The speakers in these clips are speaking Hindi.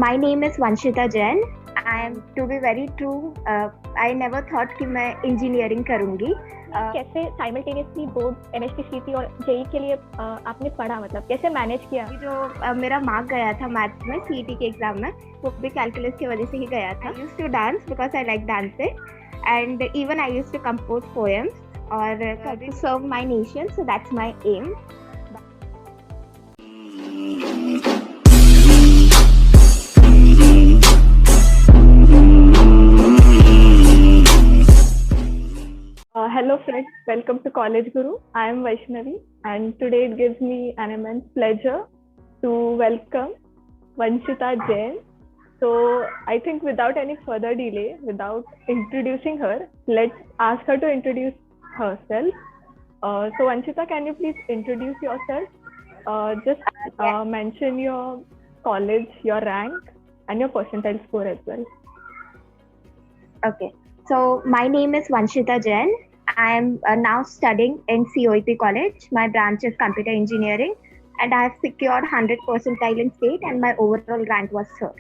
My name is Vanshita Jain. I am, to be very true, I never thought कि मैं इंजीनियरिंग करूँगी. कैसे साइमल्टेनियसली बोर्ड एमएचटी और जेई के लिए आपने पढ़ा, मतलब कैसे मैनेज किया? जो मेरा मार्क गया था मैथ्स में सीईटी के एग्जाम में, वो भी कैलकुलस की वजह से ही गया था. I used to dance because I like dancing and even I used to compose poems और to serve my nation, so that's my aim. Hello friends, welcome to College Guru. I am Vaishnavi and today it gives me an immense pleasure to welcome Vanshita Jain. So I think without any further delay, without introducing her, let's ask her to introduce herself. So Vanshita, can you please introduce yourself? Mention your college, your rank and your percentile score as well. Okay, so my name is Vanshita Jain. I am now studying in COEP College. My branch is Computer Engineering and I have secured 100 percentile in state and my overall rank was 3rd.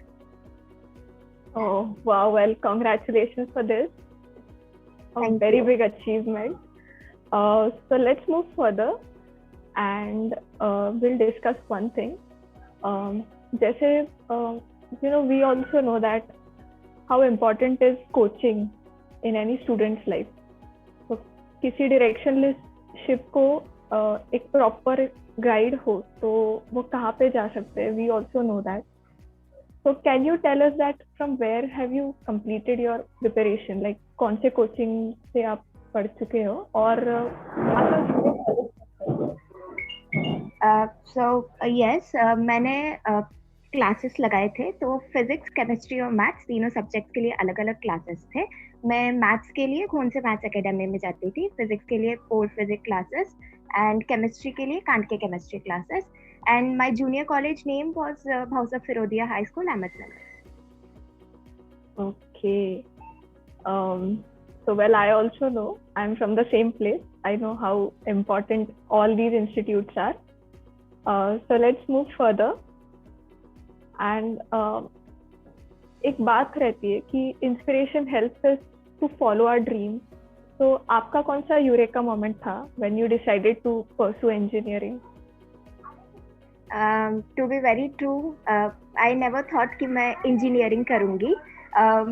Oh, wow. Well, congratulations for this. Thank very you. Big achievement. So let's move further and we'll discuss one thing. We also know that how important is coaching in any student's life. किसी डायरेक्शनशिप को एक प्रॉपर गाइड हो तो वो कहाँ पे जा सकते हैं, we also know that. So can you tell us that from where have you completed your preparation, like कौन से कोचिंग से आप पढ़ चुके हो और मैंने क्लासेस लगाए थे. तो फिजिक्स, केमिस्ट्री और मैथ्स तीनों सब्जेक्ट के लिए अलग अलग क्लासेस थे. मैं मैथ्स के लिए खून से मैथ्स एकेडमी में जाती थी, फिजिक्स के लिए Pol physics classes and chemistry के लिए Kantke chemistry classes. And my junior college name was Bhausa Firodia high school, Ahmednagar. Okay. So well, I also know, I'm from the same place. I know how important all these institutes are. So let's move further. And एक बात रहती है कि inspiration helps us to follow our dream. तो आपका कौन सा यूरेका मोमेंट था when you decided to pursue engineering? To be very true, I never thought कि मैं इंजीनियरिंग करूँगी.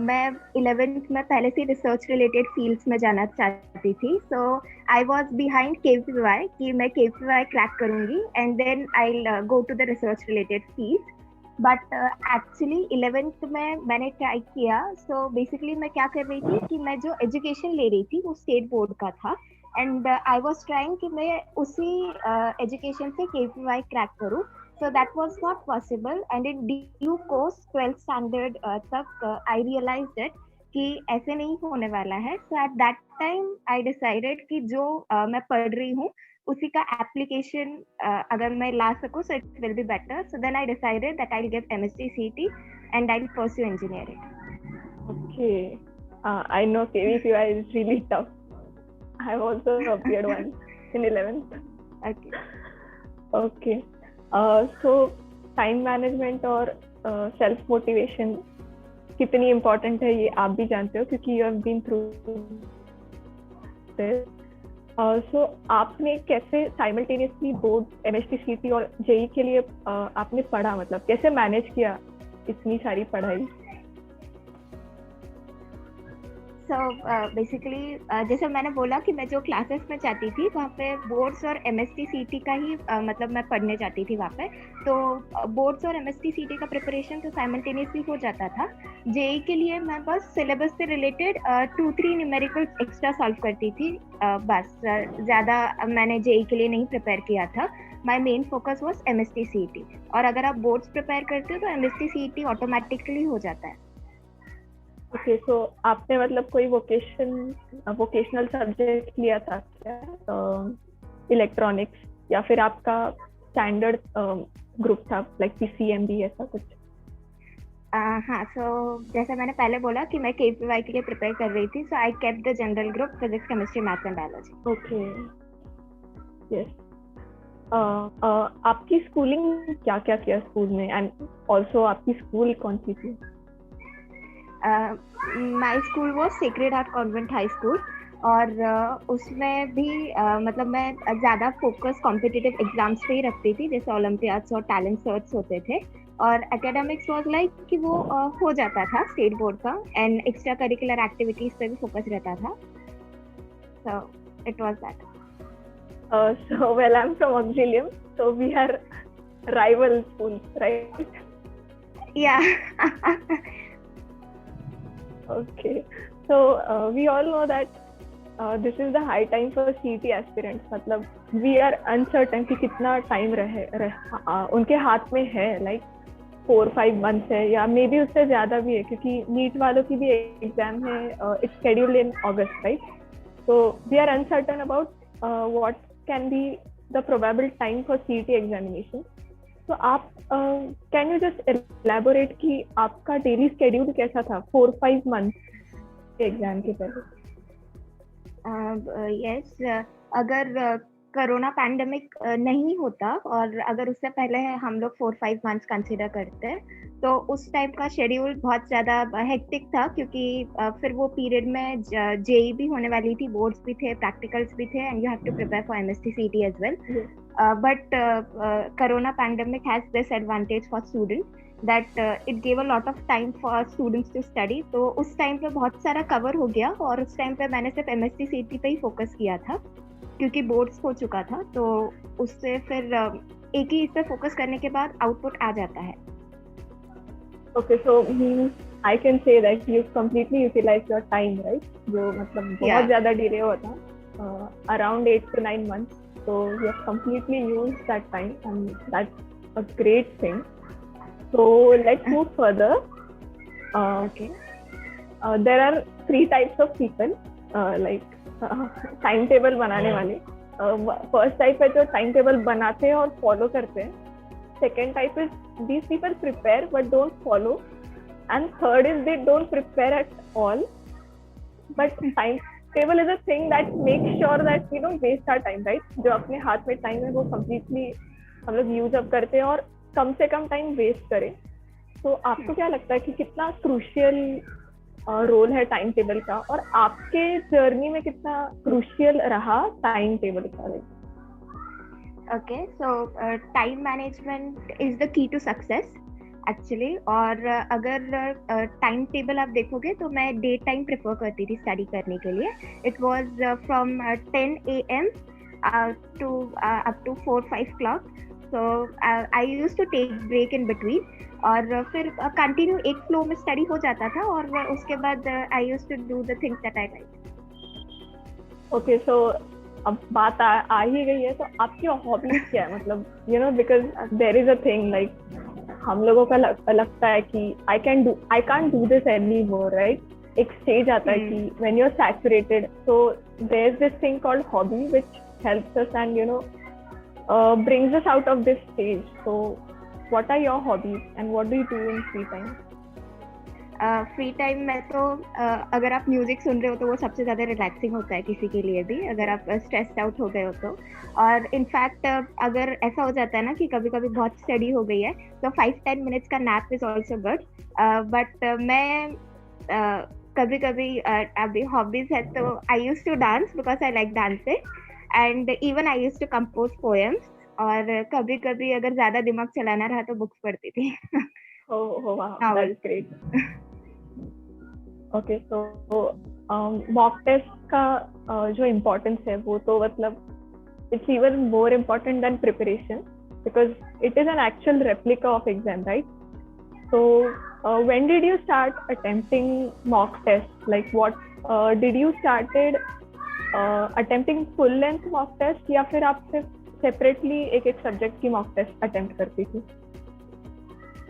मैं 11th में पहले से रिसर्च रिलेटेड फील्ड्स में जाना चाहती थी. So I was behind KPY कि मैं KPY क्रैक करूँगी and then I go to the research related field. But actually 11th में मैंने ट्राई किया. सो बेसिकली मैं क्या कर रही थी कि मैं जो एजुकेशन ले रही थी वो स्टेट बोर्ड का था एंड आई वाज ट्राइंग कि मैं उसी एजुकेशन से KPY क्रैक करूँ. So that was not possible and in due course 12th standard तक I realized it कि ऐसे नहीं होने वाला है. So at that time I decided कि जो मैं पढ़ रही हूँ उसी का एप्लीकेशन अगर मैं ला सकूँ so it will be better. So then I decided that I'll give MSc CET and I'll pursue engineering. Okay. I know KVPY is really tough. I've also appeared once in 11th. Okay. So time management और सेल्फ मोटिवेशन कितनी इम्पोर्टेंट है ये आप भी जानते हो क्योंकि you have been through this. So आपने कैसे साइमल्टेनियसली बोर्ड एमएचटी सीईटी और जेई के लिए आपने पढ़ा, मतलब कैसे मैनेज किया इतनी सारी पढ़ाई? सो बेसिकली जैसे मैंने बोला कि मैं जो क्लासेस में जाती थी वहाँ पे बोर्ड्स और MSc CET का ही मतलब मैं पढ़ने जाती थी वहाँ पे. तो बोर्ड्स और MSc CET का प्रिपरेशन तो साइमल्टेनियसली हो जाता था. जेई के लिए मैं बस सिलेबस से रिलेटेड 2-3 न्यूमेरिकल्स एक्स्ट्रा सॉल्व करती थी. बस ज़्यादा मैंने जेई के लिए नहीं प्रिपेयर किया था. My main focus was MSc CET और अगर आप बोर्ड्स प्रिपेयर करते हो तो MSc CET ऑटोमेटिकली हो जाता है. ओके. सो आपने मतलब कोई वोकेशनल सब्जेक्ट लिया था क्या, इलेक्ट्रॉनिक्स, या फिर आपका स्टैंडर्ड ग्रुप था लाइक PCMB ऐसा कुछ? हाँ. सो जैसे मैंने पहले बोला कि मैं KPY के लिए प्रिपेयर कर रही थी. So I kept the general group physics, chemistry, maths and biology. Okay. Yes. आपकी स्कूलिंग क्या क्या किया स्कूल में, एंड ऑल्सो आपकी स्कूल कौन सी थी? माई स्कूल वो sacred heart convent high school, और उसमें भी मतलब मैं ज़्यादा फोकस कॉम्पिटिटिव एग्जाम्स पे ही रखती थी, जैसे ओलंपियाड्स और टैलेंट सर्च होते थे, और एकेडमिक्स वाज लाइक कि वो हो जाता था स्टेट बोर्ड का, एंड एक्स्ट्रा करिकुलर एक्टिविटीज पे भी फोकस रहता था, so it was that. So well, I'm from Auxilium, so we are rival schools, right? Yeah. Okay, so we all know that this is the high time for CET aspirants. मतलब we are uncertain कि कितना टाइम उनके हाथ में है, like 4-5 months है, या मे बी उससे ज़्यादा भी है, क्योंकि नीट वालों की भी एग्जाम है, it's scheduled in August, right? So we are uncertain about what can be the probable time for CET examination. So आप can you just elaborate कि आपका daily schedule कैसा था 4-5 months के एग्जाम के पहले? यस, अगर कोरोना पैंडेमिक नहीं होता और अगर उससे पहले हम लोग 4-5 मंथ्स कंसिडर करते हैं, तो उस टाइप का शेड्यूल बहुत ज़्यादा हेक्टिक था, क्योंकि फिर वो पीरियड में जेई भी होने वाली थी, बोर्ड्स भी थे, प्रैक्टिकल्स भी थे, and you have to prepare for MST CT as well. But corona pandemic has this advantage for student that it gave a lot of time for students to study. तो उस टाइम पे बहुत सारा कवर हो गया, और उस टाइम पे मैंने सिर्फ एमएसटी सीटी पे ही फोकस किया था, क्योंकि बोर्ड्स हो चुका था, तो उससे फिर एक ही इस पे फोकस करने के बाद आउटपुट आ जाता है. Okay, so I can say that you completely utilized your time, right? जो मतलब बहुत ज़्यादा डिले हुआ था, around 8 to 9 months, so you have completely used that time, and that's a great thing. So let's move further. Okay. There are 3 types of people, like timetable बनाने वाले. First type है जो timetable बनाते हैं और follow करते हैं. Second type is these people prepare but don't follow, and third is they don't prepare at all. But timetable is a thing that makes sure that we don't waste our time, right? जो अपने हाथ में time है वो completely हम लोग use up करते हैं और कम से कम टाइम वेस्ट करें. तो आपको क्या लगता है कि कितना क्रूशियल रोल है टाइम टेबल का, और आपके जर्नी में कितना क्रूशियल रहा टाइम टेबल का? Okay, so time management is the key to success actually. और अगर टाइम टेबल आप देखोगे तो मैं डे टाइम प्रेफर करती थी स्टडी करने के लिए. It was from 10 AM to up to 4-5 o'clock. So I used to take break in between, और फिर कंटिन्यू एक फ्लो में स्टडी हो जाता था, और उसके बाद I used to do the things that I like. Okay, so अब बात आ ही गई है, तो आपकी हॉबीज क्या है? मतलब you know, because there is a thing like हम लोगों का लगता है कि I can't do this anymore, right? एक स्टेज आता है कि when you're saturated, so there's this thing called hobby which helps us and you know brings us out of this stage. So what are your hobbies and what do you do in free time? Free time में तो अगर आप म्यूजिक सुन रहे हो तो वो सबसे ज़्यादा रिलैक्सिंग होता है किसी के लिए भी, अगर आप स्ट्रेस्ड आउट हो गए हो तो. और इनफैक्ट अगर ऐसा हो जाता है ना कि कभी कभी बहुत स्टडी हो गई है, तो 5-10 मिनट्स का nap is also good. But मैं कभी कभी अभी हॉबीज है तो I use to dance because I like dancing, and even I use to compose poems, और कभी कभी अगर ज़्यादा दिमाग चलाना रहा तो बुक्स पढ़ती थी. Oh wow, that's great. Okay, so mock test का जो importance है वो तो मतलब it's even more important than preparation because it is an actual replica of exam, right? So when did you start attempting mock tests? Like what did you started attempting full length mock test या फिर आप सिर्फ separately एक subject की mock test attempt करती थी?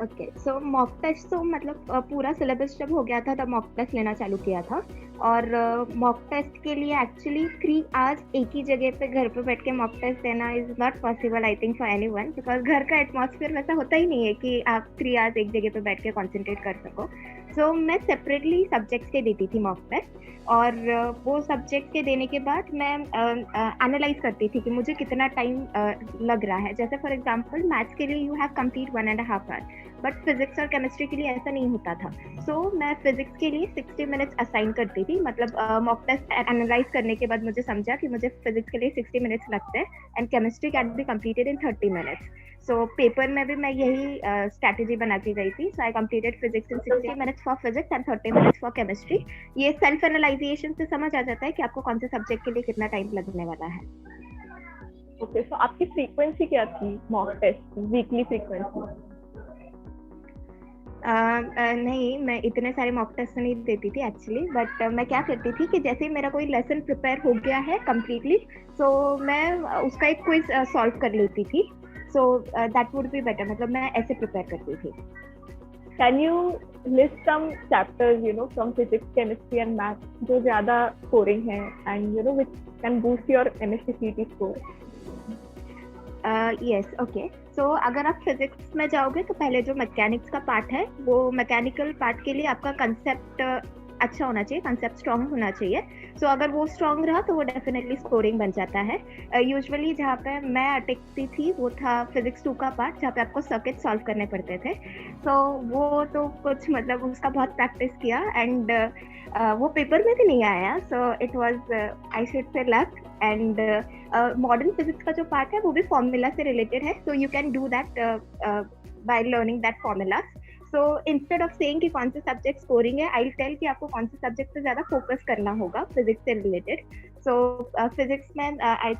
ओके, सो मॉक टेस्ट तो मतलब पूरा सिलेबस जब हो गया था तब मॉक टेस्ट लेना चालू किया था. और मॉक टेस्ट के लिए एक्चुअली 3 आवर्स एक ही जगह पे घर पे बैठ के मॉक टेस्ट देना is not possible I think for anyone, because घर का एटमॉस्फेयर वैसा होता ही नहीं है कि आप 3 आवर्स एक जगह पे बैठ के कॉन्सेंट्रेट कर सको। सो मैं सेपरेटली सब्जेक्ट्स के देती थी मॉक टेस्ट, और वो सब्जेक्ट के देने के बाद मैं एनालाइज करती थी कि मुझे कितना टाइम लग रहा है। जैसे फॉर एग्जांपल मैथ्स के लिए you have complete 1.5 hour, but physics और केमिस्ट्री के लिए ऐसा नहीं होता था। सो मैं फिजिक्स के लिए 60 मिनट्स असाइन करती थी, मतलब मॉक टेस्ट एनालाइज करने के बाद मुझे समझा कि मुझे फिजिक्स के लिए 60 मिनट्स लगते हैं and chemistry can be completed in 30 minutes. So paper में भी मैं यही स्ट्रैटेजी बना के गई थी। So I completed physics in 60 minutes for physics and 30 minutes for chemistry. ये सेल्फ एनालाइजेशन से समझ आ जाता है कि आपको कौन से सब्जेक्ट के लिए कितना टाइम लगने वाला है। ओके, सो आपकी फ्रीक्वेंसी क्या थी मॉक टेस्ट, वीकली फ्रीक्वेंसी? नहीं, मैं इतने सारे मॉक टेस्ट नहीं देती थी एक्चुअली, बट मैं क्या करती थी कि जैसे ही मेरा कोई लेसन प्रिपेयर हो गया है कम्प्लीटली, सो मैं उसका एक क्विज सॉल्व कर लेती थी। So that would be better, मतलब मैं ऐसे प्रिपेयर करती थी। Can you list some chapters from physics, chemistry and math जो ज्यादा स्कोरिंग है and which can boost your MSC CT score? Yes, okay. So अगर आप फिजिक्स में जाओगे तो पहले जो मैकेनिक्स का पार्ट है, वो मैकेनिकल पार्ट के लिए आपका कंसेप्ट अच्छा होना चाहिए, कंसेप्ट स्ट्रॉन्ग होना चाहिए। सो अगर वो स्ट्रॉन्ग रहा तो वो डेफिनेटली स्कोरिंग बन जाता है। यूजुअली जहाँ पे मैं अटकती थी वो था फिजिक्स 2 का पार्ट, जहाँ पे आपको सर्किट सॉल्व करने पड़ते थे। सो वो तो कुछ मतलब उसका बहुत प्रैक्टिस किया एंड वो पेपर में भी नहीं आया। So it was I should say luck. And modern physics का जो पार्ट है वो भी फॉर्मूला से रिलेटेड है, so you can do that by learning that formula. So instead of saying कि कौन से सब्जेक्ट स्कोरिंग है, आई विल टेल कि आपको कौन से सब्जेक्ट पे ज्यादा फोकस करना होगा फिजिक्स से रिलेटेड। सो फिजिक्स में आई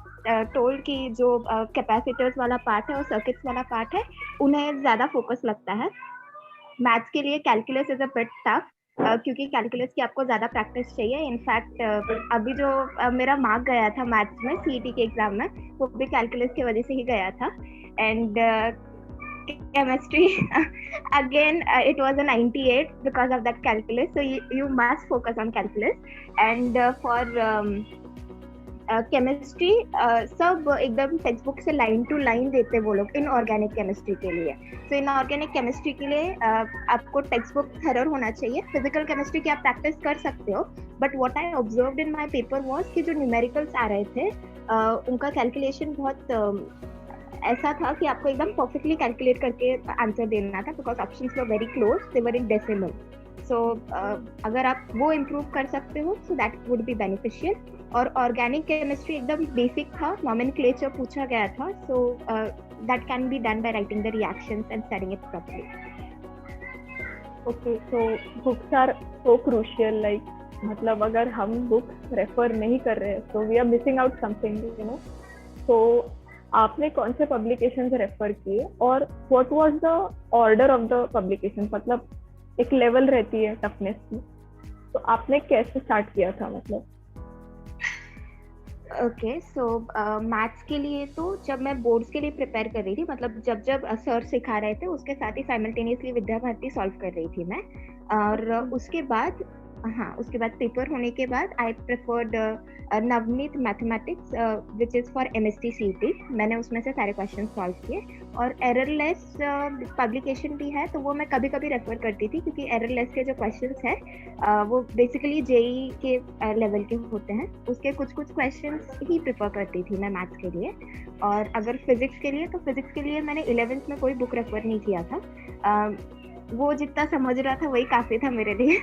टोल्ड कि जो कैपेसिटर्स वाला पार्ट है और सर्किट्स वाला पार्ट है उन्हें ज्यादा फोकस लगता है। मैथ्स के लिए calculus is a bit tough, क्योंकि कैलकुलस की आपको ज्यादा प्रैक्टिस चाहिए। इनफैक्ट अभी जो मेरा मार्क गया था मैथ्स में सीईटी के एग्जाम में, वो भी कैलकुलस की वजह से ही गया था। And chemistry again it was a 98 because of that calculus, so you must focus on calculus. And for chemistry सब एकदम टेक्स्ट बुक से लाइन टू लाइन देते वो लोग इनऑर्गेनिक केमिस्ट्री के लिए। तो इनऑर्गेनिक केमिस्ट्री के लिए आपको टेक्स्ट बुक थरर होना चाहिए। फिजिकल केमिस्ट्री की आप प्रैक्टिस कर सकते हो, but what I observed in my paper was कि जो न्यूमेरिकल्स आ रहे थे उनका कैलकुलेशन बहुत ऐसा था कि आपको एकदम परफेक्टली कैलकुलेट करके आंसर देना था, because options were very close, they were in decimal. So अगर आप वो इम्प्रूव कर सकते हो so that would be beneficial. और ऑर्गेनिक केमिस्ट्री एकदम बेसिक था, नॉमेनक्लेचर पूछा गया था, so that can be done by writing the reactions and studying it properly. Okay, so books are so crucial, like मतलब अगर हम बुक्स रेफर नहीं कर रहे हैं तो we are missing out something, so आपने कौन से पब्लिकेशंस रेफर किए और what was the order of the publication? मतलब एक लेवल रहती है टफनेस की, तो आपने कैसे स्टार्ट किया था? मतलब ओके, सो मैथ्स के लिए तो जब मैं बोर्ड्स के लिए प्रिपेयर कर रही थी, मतलब जब जब सर सिखा रहे थे उसके साथ ही साइमल्टेनियसली विद्या भारती सॉल्व कर रही थी मैं। और उसके बाद उसके बाद पेपर होने के बाद आई preferred Navneet mathematics which is for MST CET. मैंने उसमें से सारे क्वेश्चन सॉल्व किए। और एररलेस पब्लिकेशन भी है, तो वो मैं कभी कभी रेफर करती थी, क्योंकि एररलेस के जो क्वेश्चंस हैं वो बेसिकली जेई के लेवल के होते हैं। उसके कुछ कुछ क्वेश्चंस ही प्रेफर करती थी मैं मैथ्स के लिए। और अगर फिजिक्स के लिए, तो फिजिक्स के लिए मैंने 11th में कोई बुक रेफर नहीं किया था। वो जितना समझ रहा था वही काफ़ी था मेरे लिए।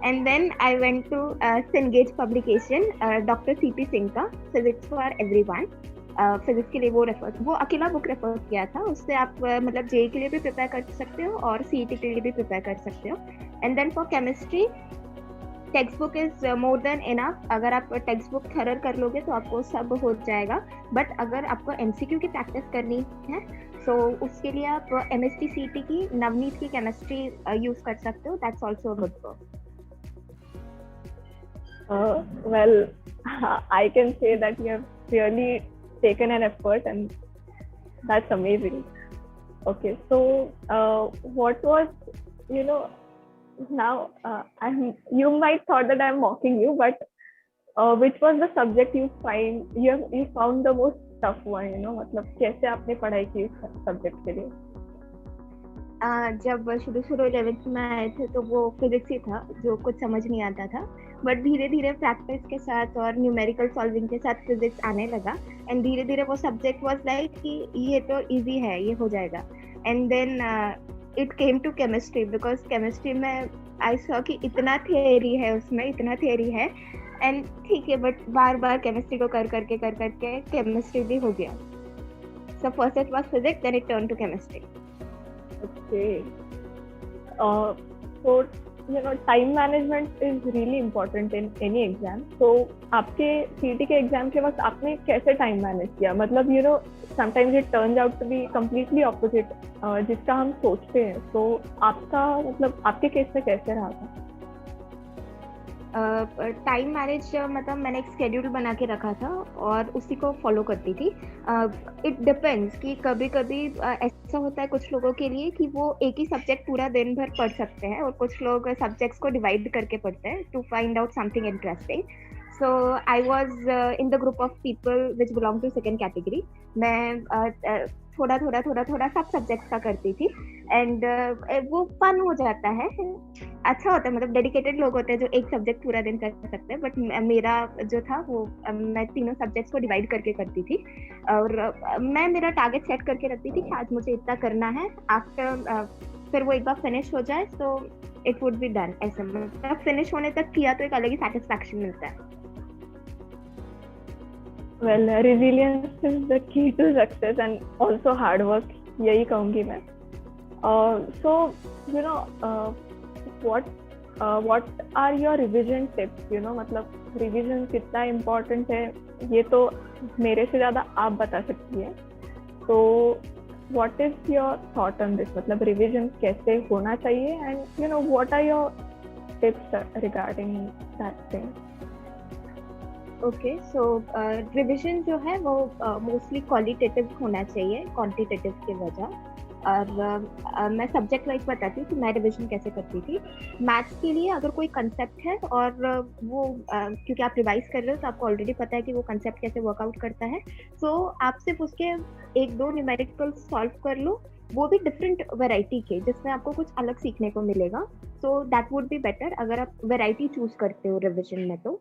And then I went to Cengage publication, doctor CP Singh का फिजिक्स फॉर एवरीवन। फिजिक्स के लिए वो अकेला बुक रेफर किया था। उससे आप मतलब जेई के लिए भी प्रिपेयर कर सकते हो और सीईटी के लिए भी प्रिपेयर कर सकते हो। And then for chemistry text book is more than enough. अगर आप टेक्स्ट बुक थरर कर लोगे तो आपको सब हो जाएगा, बट अगर आपको एमसीक्यू की प्रैक्टिस करनी है तो उसके लिए आप एमएसटी सीईटी की नवनीत की केमिस्ट्री यूज कर सकते हो। That's also a good book. Well, I can say that you have really taken an effort and that's amazing. Okay, so what was now you might thought that I'm mocking you, but which was the subject you found the most tough one, मतलब कैसे आपने पढ़ाई की उस सब्जेक्ट के लिए? जब शुरू 11th में आए थे तो वो फिजिक्स ही था जो कुछ समझ नहीं आता था, बट धीरे धीरे प्रैक्टिस के साथ और न्यूमेरिकल सॉल्विंग के साथ फिजिक्स आने लगा एंड धीरे धीरे वो सब्जेक्ट वाज लाइक कि ये तो इजी है, ये हो जाएगा. And then it came to chemistry because chemistry में आई सॉ कि इतना थियरी है उसमें, इतना थियरी है एंड ठीक है, बट बार बार केमिस्ट्री को कर करके केमिस्ट्री भी हो गया. So first it was physics, then it turn to chemistry. Okay. So time management is really important in any exam. So आपके CET के एग्जाम के वक्त आपने कैसे टाइम मैनेज किया? मतलब sometimes it turns out to be completely opposite जिसका हम सोचते हैं. तो आपका मतलब आपके केस में कैसे रहा था? टाइम मैनेज मतलब मैंने एक स्केड्यूल बना के रखा था और उसी को फॉलो करती थी. इट डिपेंड्स कि कभी कभी ऐसा होता है कुछ लोगों के लिए कि वो एक ही सब्जेक्ट पूरा दिन भर पढ़ सकते हैं और कुछ लोग सब्जेक्ट्स को डिवाइड करके पढ़ते हैं to find out something interesting. So I was in the group of people which belong to second category. मैं थोड़ा सब सब्जेक्ट्स का करती थी एंड वो फन हो जाता है, अच्छा होता है. मतलब डेडिकेटेड लोग होते हैं जो एक सब्जेक्ट पूरा दिन कर सकते हैं, बट मेरा जो था वो मैं तीनों सब्जेक्ट्स को डिवाइड करके करती थी और मैं मेरा टारगेट सेट करके रखती थी कि आज मुझे इतना करना है. आफ्टर फिर वो एक बार फिनिश हो जाए तो इट वुड बी डन. ऐसे मतलब फिनिश होने तक किया तो एक अलग ही सेटिस्फैक्शन मिलता है. Well, resilience is the key to success and also hard work, यही कहूँगी मैं. So what are your revision tips? मतलब revision कितना important है ये तो मेरे से ज़्यादा आप बता सकती है. तो what is your thought on this? मतलब revision कैसे होना चाहिए and what are your tips regarding that thing? Okay, so revision जो है वो मोस्टली क्वालिटेटिव होना चाहिए क्वांटिटेटिव के वजह. और मैं सब्जेक्ट वाइज बताती हूँ कि मैं रिविजन कैसे करती थी. मैथ्स के लिए अगर कोई कंसेप्ट है और वो क्योंकि आप रिवाइज कर रहे हो तो आपको ऑलरेडी पता है कि वो कंसेप्ट कैसे वर्कआउट करता है, तो आप सिर्फ उसके एक दो न्यूमेरिकल सॉल्व कर लो, वो भी डिफरेंट वैरायटी के जिसमें आपको कुछ अलग सीखने को मिलेगा. सो दैट वुड बी बेटर अगर आप वैरायटी चूज करते हो रिविजन में. तो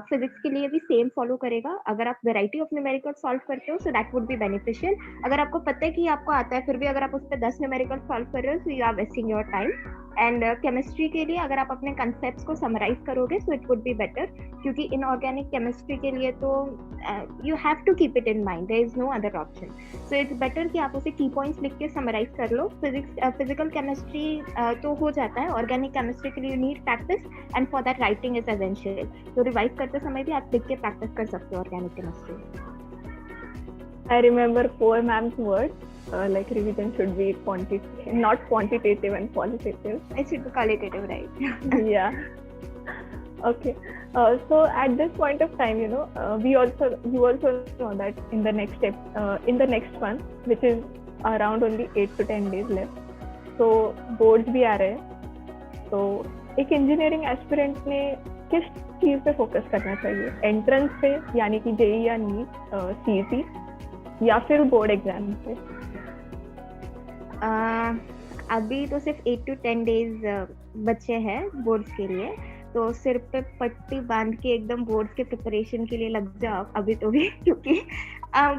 फिजिक्स के लिए भी सेम फॉलो करेगा. अगर आप वैरायटी ऑफ न्यूमेरिकल सॉल्व करते हो so that would be beneficial. अगर आपको पता है कि आपको आता है फिर भी अगर आप उस पर 10 न्यूमेरिकल सॉल्व कर रहे हो so you are wasting your time. And chemistry के लिए अगर आप अपने कंसेप्ट्स को समराइज करोगे so it would be better, क्योंकि इनऑर्गेनिक केमिस्ट्री के लिए तो you have to keep it in mind, there is no other option. So it's better कि आप उसे की पॉइंट्स लिख के समराइज कर लो. फिजिकल केमिस्ट्री तो हो जाता है, ऑर्गेनिक केमिस्ट्री के लिए you need practice and for that writing is essential. तो रिवाइज करते समय भी आप लिख के प्रैक्टिस कर सकते हो organic chemistry. I remember poor ma'am's words. Like revision should be not quantitative and qualitative. It should be qualitative, right? Yeah. Okay. So at this point of time, you also know that in the next step, in the next one, which is around only 8 to 10 days left. So boards भी आ रहे हैं. तो एक engineering aspirant ने किस चीज पे फोकस करना चाहिए? एंट्रेंस पे यानी कि जेई या नीट, सीईटी, या फिर बोर्ड एग्जाम पे? अभी तो सिर्फ 8 to 10 डेज बचे हैं बोर्ड्स के लिए, तो सिर पे पट्टी बांध के एकदम बोर्ड्स के प्रिपरेशन के लिए लग जाओ अभी तो भी, क्योंकि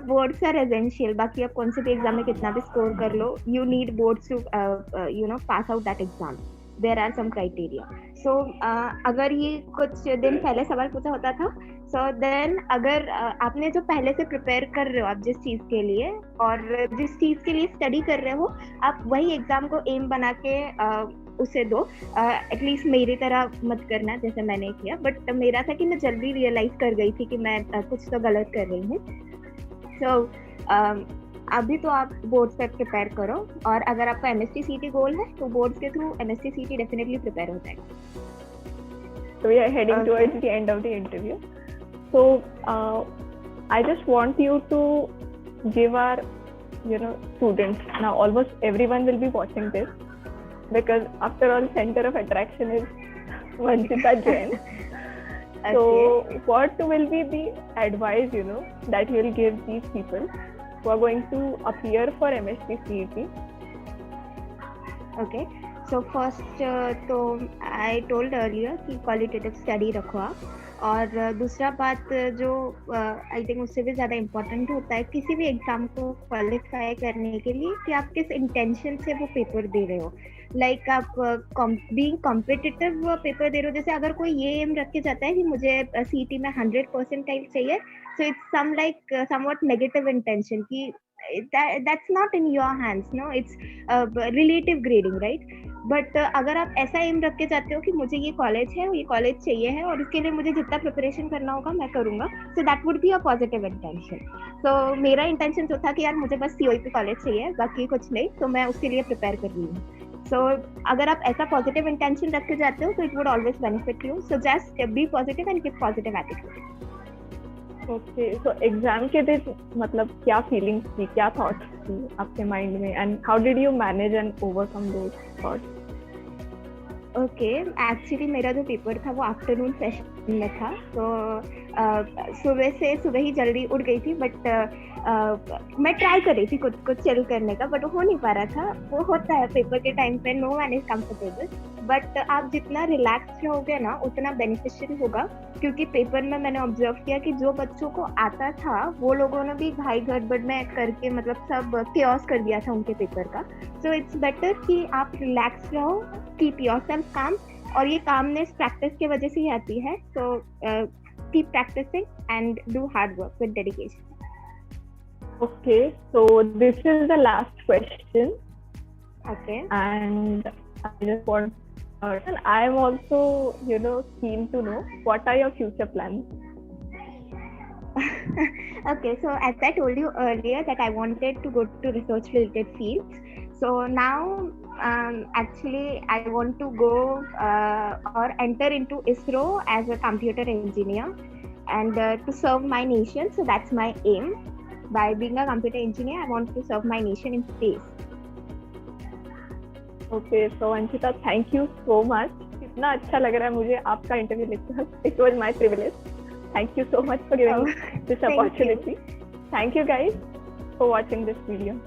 बोर्ड्स आर एसेंशियल. बाकी आप कौन से भी एग्जाम में कितना भी स्कोर कर लो, you need boards to pass out that exam. There are some criteria. So अगर ये कुछ दिन पहले सवाल पूछा होता था, सो देन अगर आपने जो पहले से प्रिपेयर कर रहे हो आप जिस चीज़ के लिए और जिस चीज़ के लिए स्टडी कर रहे हो, आप वही एग्जाम को एम बना के उसे दो. एटलीस्ट मेरी तरह मत करना जैसे मैंने किया, बट मेरा था कि मैं जल्दी रियलाइज कर गई थी कि मैं कुछ तो गलत कर रही हूँ. सो अभी तो आप बोर्ड्स पे प्रिपेयर करो, और अगर आपका एमएसटी सीटी गोल है तो बोर्ड्स के थ्रू एमएसटी सीटी डेफिनेटली प्रिपेयर हो जाएगा. So we are heading towards the end of the interview. So I just want you to give our students, now almost everyone will be watching this, because after all, center of attraction is Vanshika Jain. Okay. So what will be the advice, that you will give these people who are going to appear for MSc CET? Okay. So first, तो I told earlier कि qualitative study रखो आप, और दूसरा बात जो आई थिंक उससे भी ज़्यादा इम्पोर्टेंट होता है किसी भी एग्जाम को क्वालिफाई करने के लिए कि आप किस इंटेंशन से वो पेपर दे रहे हो. लाइक आप बीइंग कॉम्पिटिटिव पेपर दे रहे हो. जैसे अगर कोई ये एम रख के जाता है कि मुझे सीईटी में 100% चाहिए, so it's some like somewhat negative intention कि that's not in your hands, no, it's relative grading, right? But अगर आप ऐसा एम रख के जाते हो कि मुझे ये कॉलेज है, ये कॉलेज चाहिए है और इसके लिए मुझे जितना प्रिपरेशन करना होगा मैं करूंगा, so that would be a positive intention. सो मेरा इंटेंशन जो था कि यार मुझे बस सीओईपी कॉलेज चाहिए, बाकी कुछ नहीं, तो मैं उसके लिए प्रिपेयर कर रही हूँ. सो अगर आप ऐसा पॉजिटिव इंटेंशन रख के जाते हो तो it would always benefit you. So just be positive and keep positive attitude. Okay, so exam के दिन मतलब क्या फीलिंग्स थी, क्या थॉट्स थी आपके माइंड में, and how did you manage and overcome those thoughts? Okay, actually मेरा जो पेपर था वो आफ्टरनून सेशन में था, तो सुबह ही जल्दी उठ गई थी, बट मैं ट्राई कर रही थी कुछ चिल करने का, बट हो नहीं पा रहा था. वो होता है पेपर के टाइम पे, no one is comfortable, but आप जितना रिलैक्स रहोगे ना उतना बेनिफिशियल होगा. क्योंकि पेपर में मैंने ऑब्जर्व किया कि जो बच्चों को आता था वो लोगों ने भी भाई गड़बड़ में करके मतलब सब केओस कर दिया था उनके पेपर का. सो इट्स बेटर कि आप रिलैक्स रहो, कीप योरसेल्फ काम, और ये कामनेस प्रैक्टिस की वजह से ही आती है. So keep practising and do hard work with dedication. Okay, so this is the last question. Okay. And I just want, and I am also, keen to know what are your future plans? Okay, so as I told you earlier that I wanted to go to research related fields. So now actually I want to go or enter into ISRO as a computer engineer and to serve my nation. So that's my aim. By being a computer engineer, I want to serve my nation in space. Okay, so Vanshika, thank you so much. इतना अच्छा लग रहा है मुझे आपका इंटरव्यू लेकर. It was my privilege. Thank you so much for giving this opportunity. Thank you guys for watching this video.